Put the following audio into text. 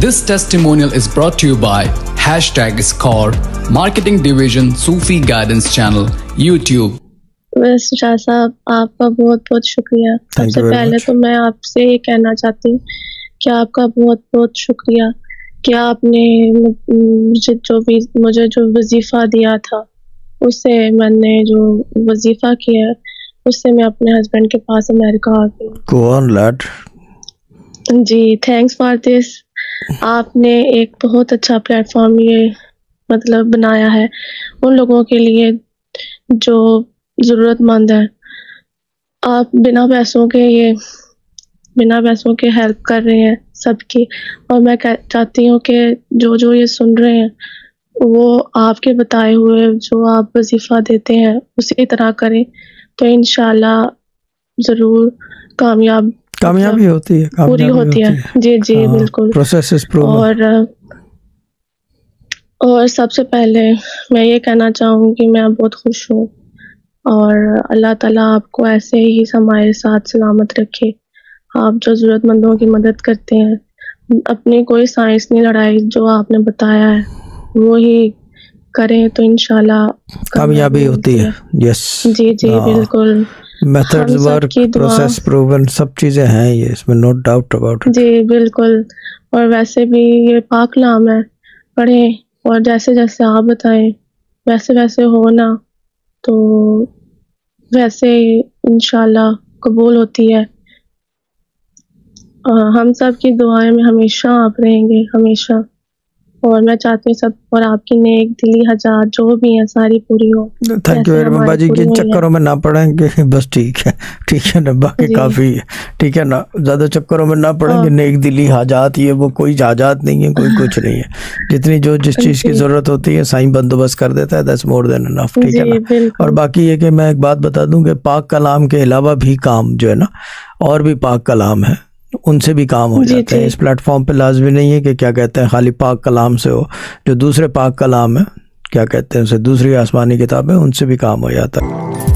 This testimonial is brought to you by #Score, Marketing Division, Sufi Guidance Channel, YouTube. बस शाह साहब, आपका बहुत बहुत शुक्रिया। सबसे पहले तो मैं आपसे ये कहना चाहती हूँ कि आपका बहुत बहुत शुक्रिया कि आपने मुझे जो वजीफ़ा दिया था, उससे मैंने जो वजीफ़ा किया है, उससे मैं अपने हस्बैंड के पास अमेरिका आ गई। Go on, lad. जी, थैंक्स फॉर दिस। आपने एक बहुत अच्छा प्लेटफॉर्म ये मतलब बनाया है उन लोगों के लिए जो ज़रूरतमंद है। आप बिना पैसों के हेल्प कर रहे हैं सबकी, और मैं चाहती हूँ कि जो ये सुन रहे हैं वो आपके बताए हुए जो आप वजीफ़ा देते हैं उसी तरह करें, तो इंशाल्लाह ज़रूर कामयाबी होती है, पूरी होती है। जी बिल्कुल। Process is proven. और सबसे पहले मैं ये कहना चाहूँगी मैं बहुत खुश हूँ, और अल्लाह ताला आपको ऐसे ही हमारे साथ सलामत रखे। आप जो ज़रूरतमंदों की मदद करते हैं, अपनी कोई साइंसनी लड़ाई जो आपने बताया है वो ही करें, तो इंशाल्लाह कामयाबी होती है। यस जी बिल्कुल। मेथड्स वर्क, प्रोसेस प्रूवन, सब चीज़ें हैं ये, इसमें नो डाउट अबाउट इट। जी बिल्कुल। और वैसे भी ये पाक नाम है, पढ़ें और जैसे जैसे आप बताएं वैसे वैसे हो ना, तो वैसे इंशाल्लाह कबूल होती है। हम सब की दुआएं में हमेशा आप रहेंगे, हमेशा। और मैं चाहती हूँ सब और आपकी नेक दिली हजात जो भी हैं सारी पूरी हो। थैंक यू वेरी मच बाजी, किन चक्करों में ना पड़ेंगे, बस ठीक है ना, बाकी काफ़ी है, ठीक है ना, ज़्यादा चक्करों में ना पड़ेंगे। नेक दिली हाजात, ये वो कोई हाजात नहीं है, कोई कुछ नहीं है। जितनी जिस चीज़ की ज़रूरत होती है साईं बंदोबस्त कर देता है, दैट्स मोर देन इनफ, ठीक है ना। और बाकी ये कि मैं एक बात बता दूं कि पाक कलाम के अलावा भी काम जो है ना, और भी पाक कलाम है, उनसे भी काम हो जाते हैं। इस प्लेटफॉर्म पे लाजमी नहीं है कि क्या कहते हैं खाली पाक कलाम से हो, जो दूसरे पाक कलाम है, क्या कहते हैं उसे, दूसरी आसमानी किताबें, उनसे भी काम हो जाता है।